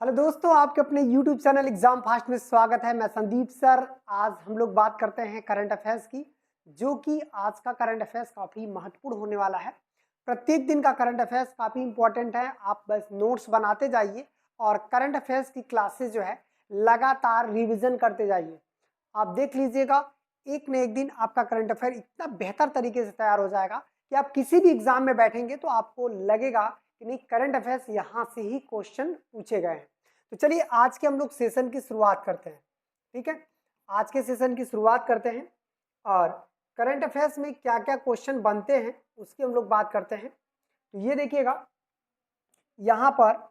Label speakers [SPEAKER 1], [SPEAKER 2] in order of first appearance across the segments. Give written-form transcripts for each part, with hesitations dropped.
[SPEAKER 1] Hello दोस्तों, आपके अपने YouTube चैनल एग्जाम फास्ट में स्वागत है। मैं संदीप सर। आज हम लोग बात करते हैं करंट अफेयर्स की, जो कि आज का करंट अफेयर्स काफ़ी महत्वपूर्ण होने वाला है। प्रत्येक दिन का करंट अफेयर्स काफ़ी इंपॉर्टेंट है। आप बस नोट्स बनाते जाइए और करंट अफेयर्स की क्लासेज जो है लगातार रिविजन करते जाइए। आप देख लीजिएगा, एक न एक दिन आपका करंट अफेयर इतना बेहतर तरीके से तैयार हो जाएगा कि आप किसी भी एग्जाम में बैठेंगे तो आपको लगेगा कि नहीं, करंट अफेयर्स यहाँ से ही क्वेश्चन पूछे गए हैं। तो चलिए आज के हम लोग सेशन की शुरुआत करते हैं। ठीक है, आज के सेशन की शुरुआत करते हैं और करंट अफेयर्स में क्या क्या क्वेश्चन बनते हैं उसकी हम लोग बात करते हैं। तो ये देखिएगा, यहाँ पर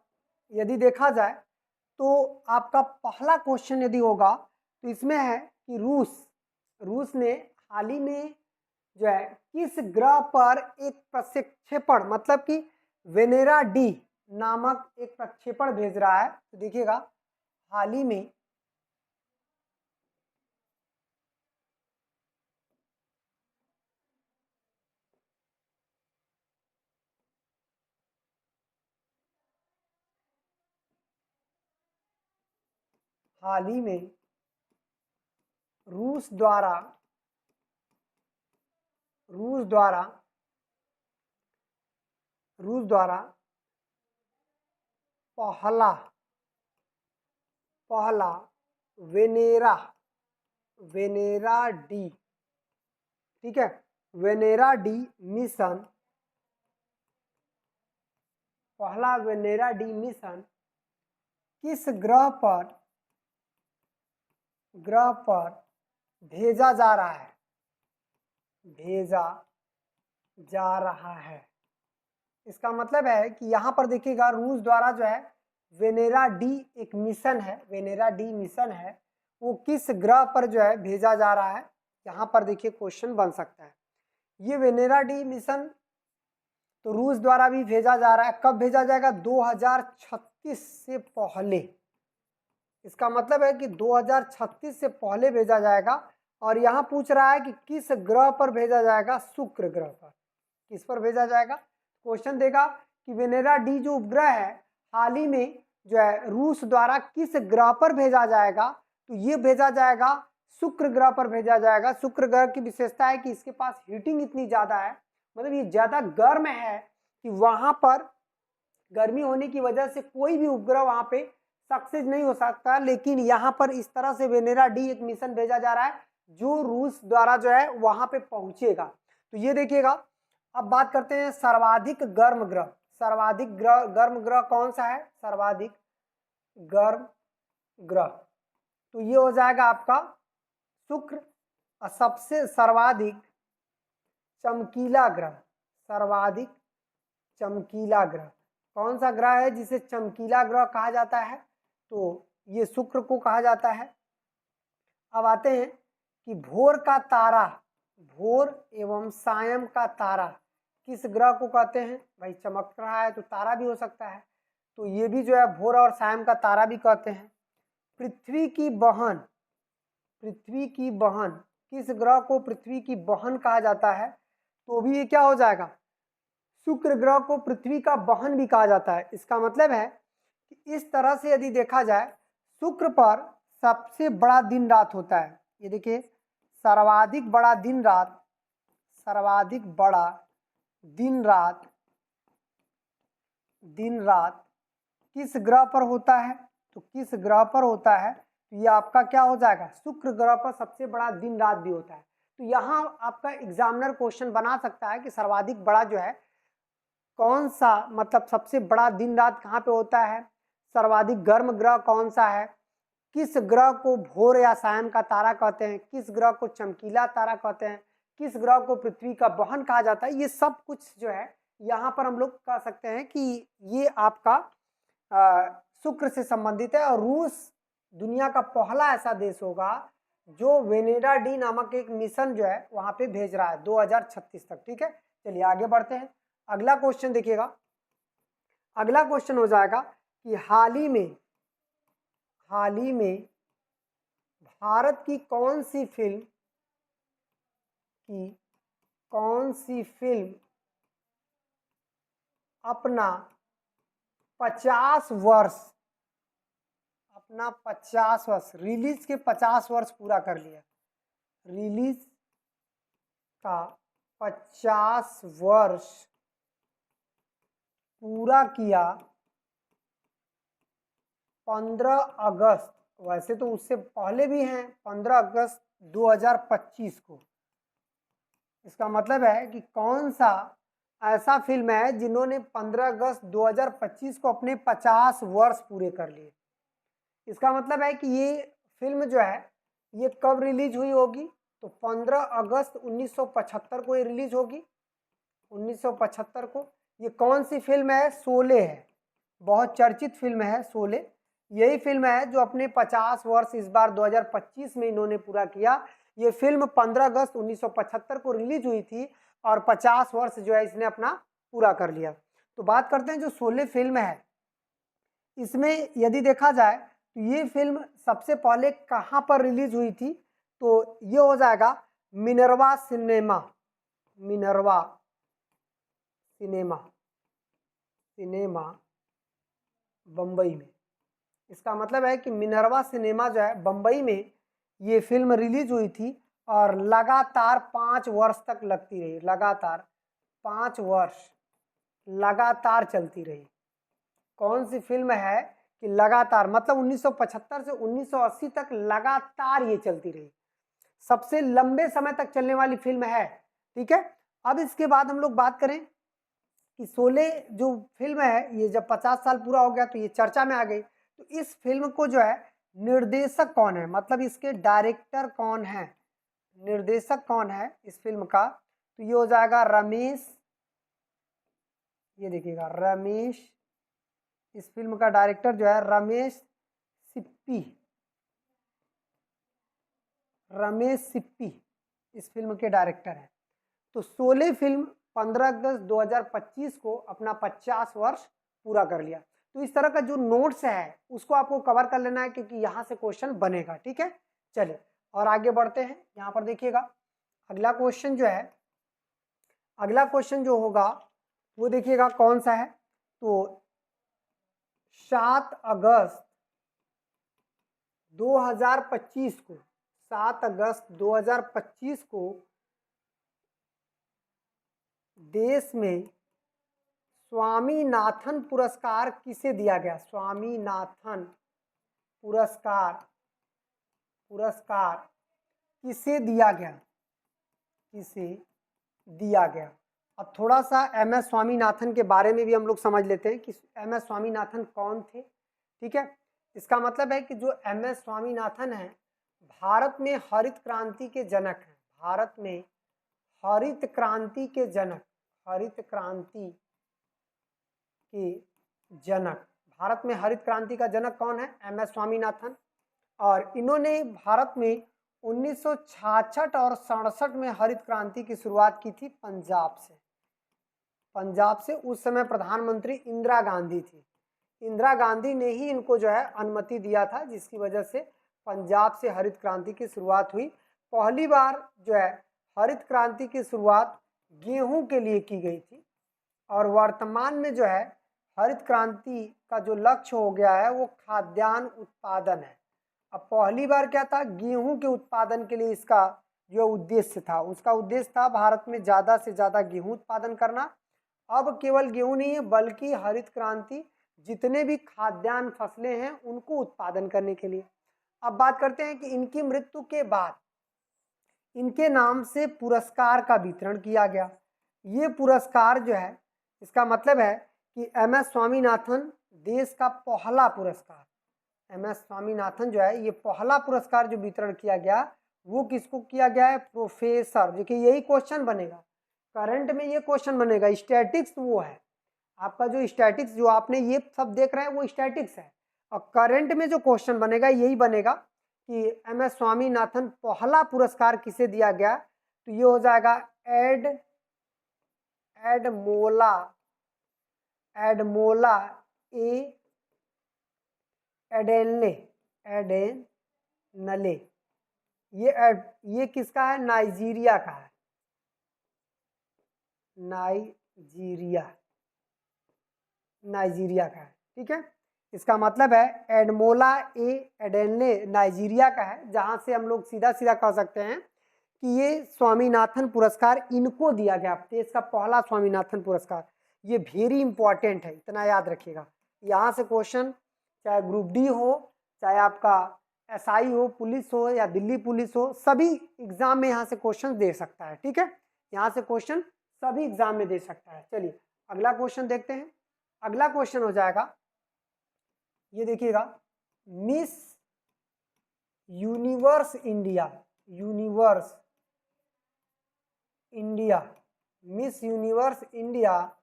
[SPEAKER 1] यदि देखा जाए तो आपका पहला क्वेश्चन यदि होगा तो इसमें है कि रूस ने हाल ही में जो है किस ग्रह पर एक प्रक्षेपण मतलब कि वेनेरा डी नामक एक प्रक्षेपण भेज रहा है। तो देखिएगा, हाल ही में रूस द्वारा रूस द्वारा रूस द्वारा पहला पहला वेनेरा वेनेरा डी, ठीक है, वेनेरा डी मिशन, पहला वेनेरा डी मिशन किस ग्रह पर भेजा जा रहा है भेजा जा रहा है। इसका मतलब है कि यहाँ पर देखिएगा, रूस द्वारा जो है वेनेरा डी एक मिशन है, वेनेरा डी मिशन है, वो किस ग्रह पर जो है भेजा जा रहा है। यहाँ पर देखिए क्वेश्चन बन सकता है। ये वेनेरा डी मिशन तो रूस द्वारा भी भेजा जा रहा है। कब भेजा जाएगा? 2036 से पहले। इसका मतलब है कि 2036 से पहले भेजा जाएगा। और यहाँ पूछ रहा है कि किस ग्रह पर भेजा जाएगा? शुक्र ग्रह पर। किस पर भेजा जाएगा? क्वेश्चन देगा कि वेनेरा डी जो उपग्रह है हाल ही में जो है रूस द्वारा किस ग्रह पर भेजा जाएगा। तो ये भेजा जाएगा शुक्र ग्रह पर भेजा जाएगा। शुक्र ग्रह की विशेषता है कि इसके पास हीटिंग इतनी ज्यादा है, मतलब ये ज्यादा गर्म है कि वहां पर गर्मी होने की वजह से कोई भी उपग्रह वहां पे सक्सेस नहीं हो सकता। लेकिन यहाँ पर इस तरह से वेनेरा डी एक मिशन भेजा जा रहा है जो रूस द्वारा जो है वहां पे पहुंचेगा। तो ये देखिएगा, अब बात करते हैं सर्वाधिक गर्म ग्रह। सर्वाधिक गर्म ग्रह कौन सा है? सर्वाधिक गर्म ग्रह तो ये हो जाएगा आपका शुक्र। और सबसे सर्वाधिक चमकीला ग्रह, सर्वाधिक चमकीला ग्रह कौन सा ग्रह है जिसे चमकीला ग्रह कहा जाता है? तो ये शुक्र को कहा जाता है। अब आते हैं कि भोर का तारा, भोर एवं सायं का तारा किस ग्रह को कहते हैं? भाई चमक रहा है तो तारा भी हो सकता है, तो ये भी जो है भोर और सायं का तारा भी कहते हैं। पृथ्वी की बहन, पृथ्वी की बहन किस ग्रह को पृथ्वी की बहन कहा जाता है? तो भी ये क्या हो जाएगा? शुक्र ग्रह को पृथ्वी का बहन भी कहा जाता है। इसका मतलब है कि इस तरह से यदि देखा जाए, शुक्र पर सबसे बड़ा दिन रात होता है। ये देखिए, सर्वाधिक बड़ा दिन रात, सर्वाधिक बड़ा दिन रात किस ग्रह पर होता है? तो किस ग्रह पर होता है? तो ये आपका क्या हो जाएगा? शुक्र ग्रह पर सबसे बड़ा दिन रात भी होता है। तो यहाँ आपका एग्जामिनर क्वेश्चन बना सकता है कि सर्वाधिक बड़ा जो है कौन सा, मतलब सबसे बड़ा दिन रात कहाँ पे होता है, सर्वाधिक गर्म ग्रह कौन सा है, किस ग्रह को भोर या सायं का तारा कहते हैं, किस ग्रह को चमकीला तारा कहते हैं, किस ग्रह को पृथ्वी का बहन कहा जाता है। ये सब कुछ जो है यहाँ पर हम लोग कह सकते हैं कि ये आपका शुक्र से संबंधित है। और रूस दुनिया का पहला ऐसा देश होगा जो वेनेरा डी नामक एक मिशन जो है वहां पे भेज रहा है 2036 तक। ठीक है, चलिए आगे बढ़ते हैं। अगला क्वेश्चन देखिएगा, अगला क्वेश्चन हो जाएगा कि हाल ही में भारत की कौन सी फिल्म अपना 50 वर्ष अपना 50 वर्ष, रिलीज के 50 वर्ष पूरा कर लिया। रिलीज का 50 वर्ष पूरा किया 15 अगस्त, वैसे तो उससे पहले भी हैं, 15 अगस्त 2025 को। इसका मतलब है कि कौन सा ऐसा फिल्म है जिन्होंने 15 अगस्त 2025 को अपने 50 वर्ष पूरे कर लिए। इसका मतलब है कि ये फिल्म जो है ये कब रिलीज हुई होगी, तो 15 अगस्त 1975 को ये रिलीज होगी, 1975 को। ये कौन सी फिल्म है, शोले है, बहुत चर्चित फिल्म है शोले। यही फिल्म है जो अपने 50 वर्ष इस बार 2025 में इन्होंने पूरा किया। ये फिल्म 15 अगस्त 1975 को रिलीज हुई थी और 50 वर्ष जो है इसने अपना पूरा कर लिया। तो बात करते हैं जो शोले फिल्म है, इसमें यदि देखा जाए तो ये फिल्म सबसे पहले कहाँ पर रिलीज हुई थी, तो ये हो जाएगा Minerva cinema, Minerva cinema, cinema Bombay में। इसका मतलब है कि मिनर्वा सिनेमा जो है बम्बई में ये फिल्म रिलीज हुई थी और लगातार 5 वर्ष तक लगती रही, लगातार 5 वर्ष लगातार चलती रही। कौन सी फिल्म है कि लगातार, मतलब 1975 से 1980 तक लगातार ये चलती रही, सबसे लंबे समय तक चलने वाली फिल्म है। ठीक है, अब इसके बाद हम लोग बात करें कि शोले जो फिल्म है ये जब 50 साल पूरा हो गया तो ये चर्चा में आ गई। तो इस फिल्म को जो है निर्देशक कौन है, मतलब इसके डायरेक्टर कौन है, निर्देशक कौन है इस फिल्म का, तो ये हो जाएगा रमेश, ये देखिएगा रमेश, इस फिल्म का डायरेक्टर जो है रमेश सिप्पी, रमेश सिप्पी इस फिल्म के डायरेक्टर हैं। तो शोले फिल्म 15 अगस्त 2025 को अपना 50 वर्ष पूरा कर लिया। तो इस तरह का जो नोट्स है उसको आपको कवर कर लेना है क्योंकि यहाँ से क्वेश्चन बनेगा। ठीक है, चलिए और आगे बढ़ते हैं। यहाँ पर देखिएगा अगला क्वेश्चन जो है, अगला क्वेश्चन जो होगा वो देखिएगा कौन सा है, तो 7 अगस्त 2025 को, 7 अगस्त 2025 को देश में स्वामीनाथन पुरस्कार किसे दिया गया, स्वामीनाथन पुरस्कार, पुरस्कार किसे दिया गया, किसे दिया गया। अब थोड़ा सा एम एस स्वामीनाथन के बारे में भी हम लोग समझ लेते हैं कि एम एस स्वामीनाथन कौन थे। ठीक है, इसका मतलब है कि जो एम एस स्वामीनाथन है भारत में हरित क्रांति के जनक हैं, भारत में हरित क्रांति के जनक, हरित क्रांति के जनक, भारत में हरित क्रांति का जनक कौन है, एम एस स्वामीनाथन। और इन्होंने भारत में 1966 और 67 में हरित क्रांति की शुरुआत की थी पंजाब से, पंजाब से। उस समय प्रधानमंत्री इंदिरा गांधी थी, इंदिरा गांधी ने ही इनको जो है अनुमति दिया था, जिसकी वजह से पंजाब से हरित क्रांति की शुरुआत हुई। पहली बार जो है हरित क्रांति की शुरुआत गेहूं के लिए की गई थी और वर्तमान में जो है हरित क्रांति का जो लक्ष्य हो गया है वो खाद्यान्न उत्पादन है। अब पहली बार क्या था, गेहूं के उत्पादन के लिए इसका जो उद्देश्य था, उसका उद्देश्य था भारत में ज़्यादा से ज़्यादा गेहूं उत्पादन करना। अब केवल गेहूं नहीं है बल्कि हरित क्रांति जितने भी खाद्यान्न फसलें हैं उनको उत्पादन करने के लिए। अब बात करते हैं कि इनकी मृत्यु के बाद इनके नाम से पुरस्कार का वितरण किया गया। ये पुरस्कार जो है इसका मतलब है कि एम एस स्वामीनाथन देश का पहला पुरस्कार, एम एस स्वामीनाथन जो है ये पहला पुरस्कार जो वितरण किया गया वो किसको किया गया है, प्रोफेसर। देखिए यही क्वेश्चन बनेगा करंट में, ये क्वेश्चन बनेगा। स्टैटिक्स वो है आपका, जो स्टैटिक्स जो आपने ये सब देख रहे हैं वो स्टैटिक्स है, और करंट में जो क्वेश्चन बनेगा यही बनेगा कि एम एस स्वामीनाथन पहला पुरस्कार किसे दिया गया, तो ये हो जाएगा एडमोला, एडमोला एडेनले, एडेनले। ये किसका है, नाइजीरिया का है, नाइजीरिया, नाइजीरिया का है। ठीक है, इसका मतलब है एडमोला ए एडेल्ने नाइजीरिया का है, जहाँ से हम लोग सीधा सीधा कह सकते हैं कि ये स्वामीनाथन पुरस्कार इनको दिया गया, देश का पहला स्वामीनाथन पुरस्कार। ये वेरी इंपॉर्टेंट है, इतना याद रखिएगा। यहाँ से क्वेश्चन चाहे ग्रुप डी हो, चाहे आपका एसआई हो, पुलिस हो या दिल्ली पुलिस हो, सभी एग्जाम में यहाँ से क्वेश्चन दे सकता है। ठीक है, यहाँ से क्वेश्चन सभी एग्जाम में दे सकता है। चलिए अगला क्वेश्चन देखते हैं। अगला क्वेश्चन हो जाएगा, ये देखिएगा, miss universe India, universe India, miss universe India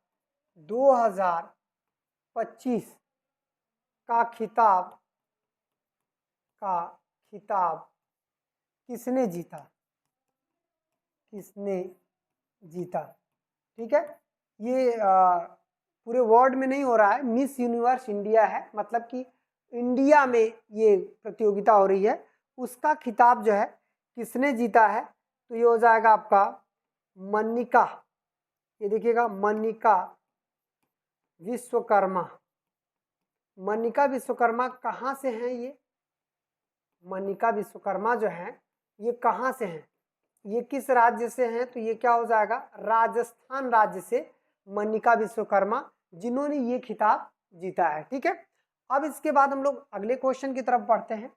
[SPEAKER 1] 2025 का खिताब किसने जीता, किसने जीता। ठीक है, ये पूरे वर्ल्ड में नहीं हो रहा है, मिस यूनिवर्स इंडिया है, मतलब कि इंडिया में ये प्रतियोगिता हो रही है, उसका खिताब जो है किसने जीता है, तो ये हो जाएगा आपका मनिका, ये देखिएगा मनिका विश्वकर्मा। मनिका विश्वकर्मा कहाँ से हैं ये, मनिका विश्वकर्मा जो हैं ये कहाँ से हैं, ये किस राज्य से हैं, तो ये क्या हो जाएगा, राजस्थान राज्य से मनिका विश्वकर्मा, जिन्होंने ये खिताब जीता है। ठीक है, अब इसके बाद हम लोग अगले क्वेश्चन की तरफ बढ़ते हैं।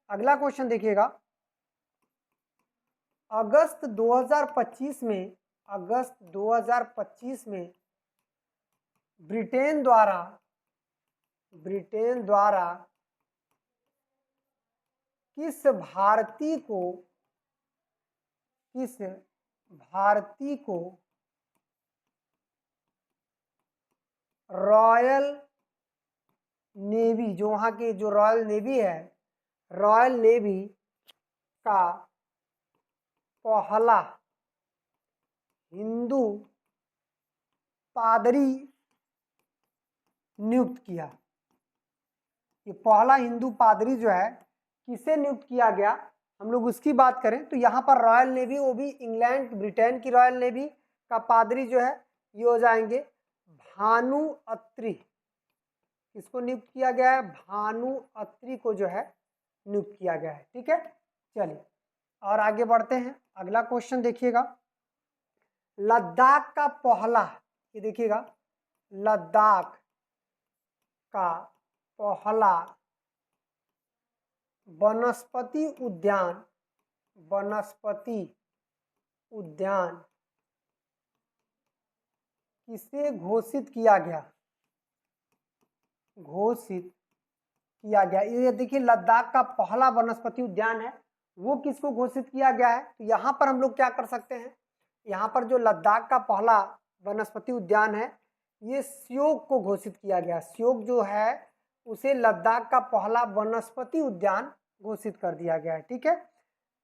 [SPEAKER 1] अगला क्वेश्चन देखिएगा, अगस्त 2025 में, अगस्त 2025 में ब्रिटेन द्वारा किस भारतीय को रॉयल नेवी, जो वहाँ की जो रॉयल नेवी है, रॉयल नेवी का पहला हिंदू पादरी नियुक्त किया। ये पहला हिंदू पादरी जो है किसे नियुक्त किया गया, हम लोग उसकी बात करें तो यहाँ पर रॉयल नेवी, वो भी इंग्लैंड ब्रिटेन की रॉयल नेवी का पादरी जो है ये हो जाएंगे भानु अत्री। किसको नियुक्त किया गया है, भानु अत्री को जो है नियुक्त किया गया है। ठीक है, चलिए और आगे बढ़ते हैं। अगला क्वेश्चन देखिएगा, लद्दाख का पहला, ये देखिएगा लद्दाख का पहला वनस्पति उद्यान किसे घोषित किया गया, ये देखिए लद्दाख का पहला वनस्पति उद्यान है, वो किसको घोषित किया गया है, तो यहाँ पर हम लोग क्या कर सकते हैं, यहाँ पर जो लद्दाख का पहला वनस्पति उद्यान है ये श्योक को घोषित किया गया। श्योक जो है उसे लद्दाख का पहला वनस्पति उद्यान घोषित कर दिया गया है। ठीक है,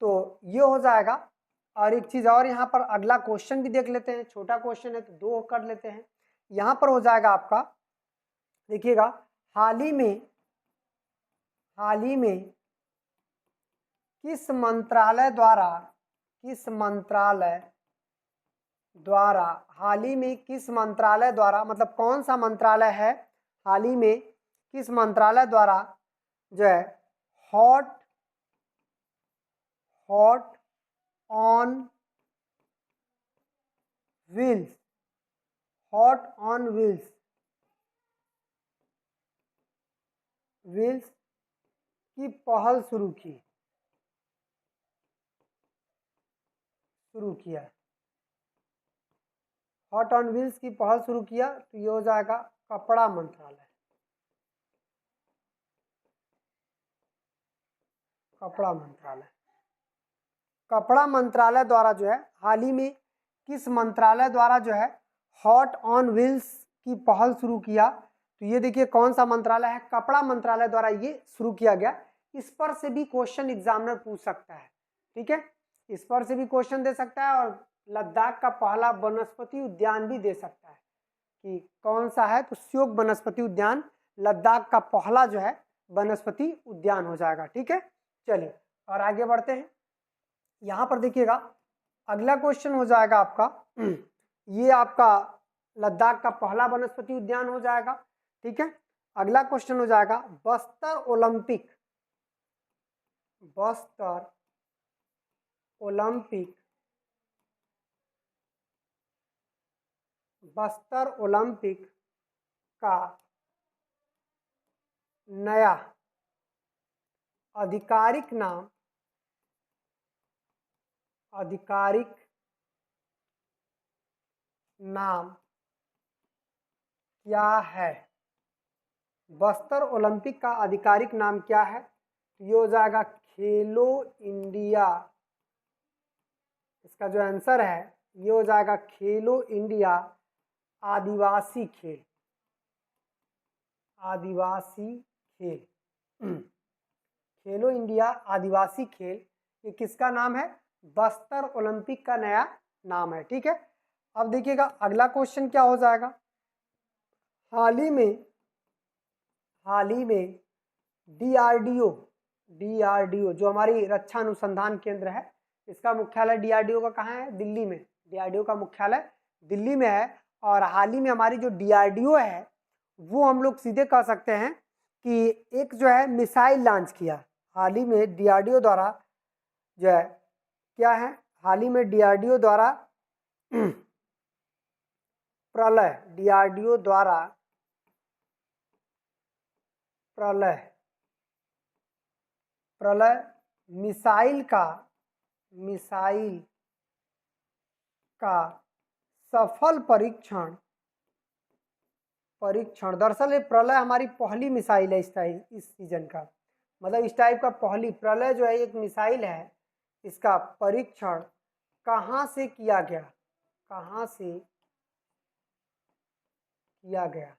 [SPEAKER 1] तो ये हो जाएगा। और एक चीज़ और, यहाँ पर अगला क्वेश्चन भी देख लेते हैं, छोटा क्वेश्चन है तो दो कर लेते हैं। यहाँ पर हो जाएगा आपका, देखिएगा हाल ही में किस मंत्रालय द्वारा, मतलब कौन सा मंत्रालय है, हाल ही में किस मंत्रालय द्वारा जो है हॉट ऑन व्हील्स की पहल शुरू किया, हॉट ऑन व्हील्स की पहल शुरू किया, तो ये हो जाएगा कपड़ा मंत्रालय। कपड़ा मंत्रालय द्वारा जो है हाल ही में किस मंत्रालय द्वारा जो है हॉट ऑन व्हील्स की पहल शुरू किया, तो ये देखिए कौन सा मंत्रालय है, कपड़ा मंत्रालय द्वारा ये शुरू किया गया। इस पर से भी क्वेश्चन एग्जामिनर पूछ सकता है। ठीक है, इस पर से भी क्वेश्चन दे सकता है, और लद्दाख का पहला वनस्पति उद्यान भी दे सकता है कि कौन सा है, तो श्योक वनस्पति उद्यान लद्दाख का पहला जो है वनस्पति उद्यान हो जाएगा। ठीक है, चलिए और आगे बढ़ते हैं। यहाँ पर देखिएगा अगला क्वेश्चन हो जाएगा आपका, ये आपका लद्दाख का पहला वनस्पति उद्यान हो जाएगा। ठीक है, अगला क्वेश्चन हो जाएगा Bastar Olympic, Bastar Olympic, Bastar Olympic का नया आधिकारिक नाम, आधिकारिक नाम क्या है? बस्तर ओलंपिक का आधिकारिक नाम क्या है? ये हो जाएगा खेलो इंडिया। इसका जो आंसर है ये हो जाएगा खेलो इंडिया आदिवासी खेल, आदिवासी खेल। खेलो इंडिया आदिवासी खेल ये किसका नाम है? बस्तर ओलंपिक का नया नाम है। ठीक है, अब देखिएगा अगला क्वेश्चन क्या हो जाएगा। हाल ही में डीआरडीओ, डीआरडीओ जो हमारी रक्षा अनुसंधान केंद्र है, इसका मुख्यालय डीआरडीओ का कहाँ है? दिल्ली में। डीआरडीओ का मुख्यालय दिल्ली में है। और हाल ही में हमारी जो डीआरडीओ है वो हम लोग सीधे कह सकते हैं कि एक जो है मिसाइल लॉन्च किया। हाल ही में डीआरडीओ द्वारा जो है क्या है, हाल ही में डीआरडीओ द्वारा प्रलय, डीआरडीओ द्वारा प्रलय, प्रलय मिसाइल का सफल परीक्षण, दरअसल ये प्रलय हमारी पहली मिसाइल है इस सीजन का, मतलब इस टाइप का पहली प्रलय जो है एक मिसाइल है, इसका परीक्षण कहाँ से किया गया? कहाँ से किया गया?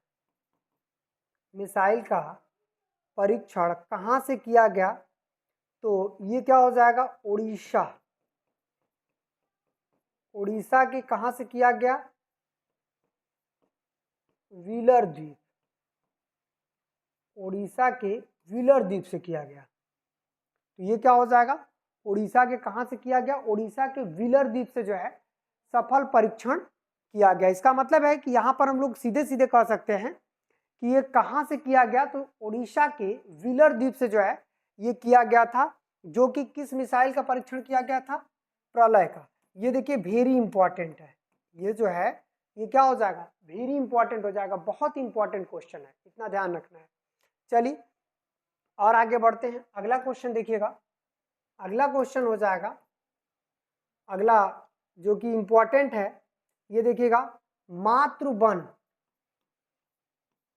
[SPEAKER 1] मिसाइल का परीक्षण कहाँ से किया गया? तो ये क्या हो जाएगा? उड़ीसा, उड़ीसा के कहाँ से किया गया? व्हीलर द्वीप, उड़ीसा के व्हीलर द्वीप से किया गया। तो ये क्या हो जाएगा? उड़ीसा के कहाँ से किया गया? उड़ीसा के व्हीलर द्वीप से जो है सफल परीक्षण किया गया। इसका मतलब है कि यहाँ पर हम लोग सीधे सीधे कह सकते हैं कि ये कहाँ से किया गया? तो उड़ीसा के व्हीलर द्वीप से जो है ये किया गया था, जो कि किस मिसाइल का परीक्षण किया गया था? प्रलय का। ये देखिए वेरी इंपॉर्टेंट है, ये जो है ये क्या हो जाएगा? वेरी इंपॉर्टेंट हो जाएगा, बहुत इंपॉर्टेंट क्वेश्चन है, इतना ध्यान रखना है। चलिए और आगे बढ़ते हैं। अगला क्वेश्चन देखिएगा, अगला क्वेश्चन हो जाएगा, अगला जो कि इंपॉर्टेंट है, ये देखिएगा मातृवन,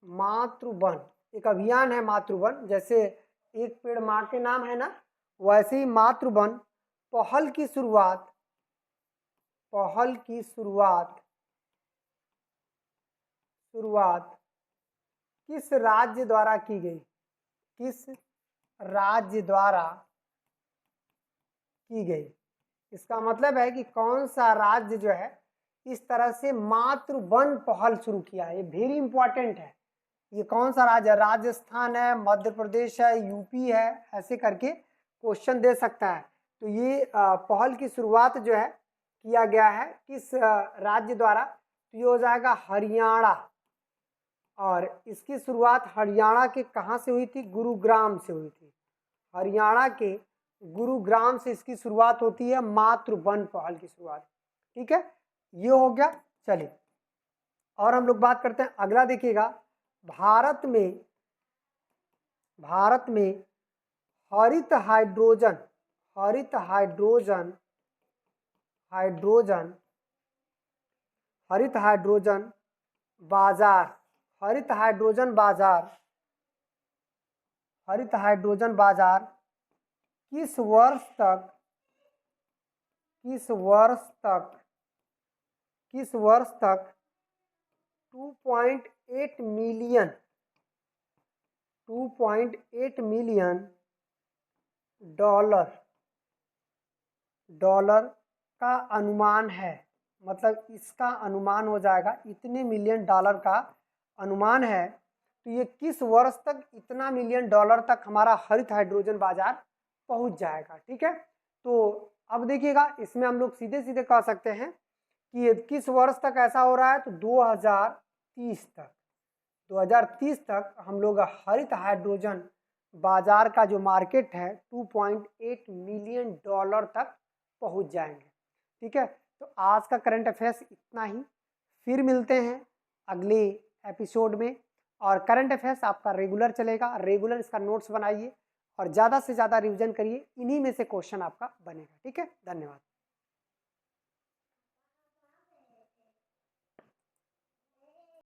[SPEAKER 1] मातृवन एक अभियान है। मातृवन जैसे एक पेड़ माँ के नाम है ना, वैसे ही मातृवन पहल की शुरुआत, पहल की शुरुआत किस राज्य द्वारा की गई? किस राज्य द्वारा की गई? इसका मतलब है कि कौन सा राज्य जो है इस तरह से मातृवन पहल शुरू किया है। ये वेरी इंपॉर्टेंट है। ये कौन सा राज्य है? राजस्थान है, मध्य प्रदेश है, यूपी है, ऐसे करके क्वेश्चन दे सकता है। तो ये पहल की शुरुआत जो है किया गया है किस राज्य द्वारा? तो ये हो जाएगा हरियाणा। और इसकी शुरुआत हरियाणा के कहाँ से हुई थी? गुरुग्राम से हुई थी। हरियाणा के गुरुग्राम से इसकी शुरुआत होती है मातृवन पहल की शुरुआत। ठीक है, ये हो गया। चलिए और हम लोग बात करते हैं, अगला देखिएगा, भारत में हरित हाइड्रोजन, हरित हाइड्रोजन, हरित हाइड्रोजन बाजार, हरित हाइड्रोजन बाजार, हरित हाइड्रोजन बाजार किस वर्ष तक 2.8 मिलियन डॉलर का अनुमान है? मतलब इसका अनुमान हो जाएगा, इतने मिलियन डॉलर का अनुमान है। तो ये किस वर्ष तक इतना मिलियन डॉलर तक हमारा हरित हाइड्रोजन बाजार पहुंच जाएगा? ठीक है, तो अब देखिएगा इसमें हम लोग सीधे सीधे कह सकते हैं कि किस वर्ष तक ऐसा हो रहा है? तो 2030 तक, 2030 तक हम लोग हरित हाइड्रोजन बाजार का जो मार्केट है 2.8 मिलियन डॉलर तक पहुंच जाएंगे। ठीक है, तो आज का करंट अफेयर्स इतना ही, फिर मिलते हैं अगले एपिसोड में। और करंट अफेयर्स आपका रेगुलर चलेगा, रेगुलर इसका नोट्स बनाइए और ज़्यादा से ज़्यादा रिवीजन करिए, इन्हीं में से क्वेश्चन आपका बनेगा। ठीक है, धन्यवाद।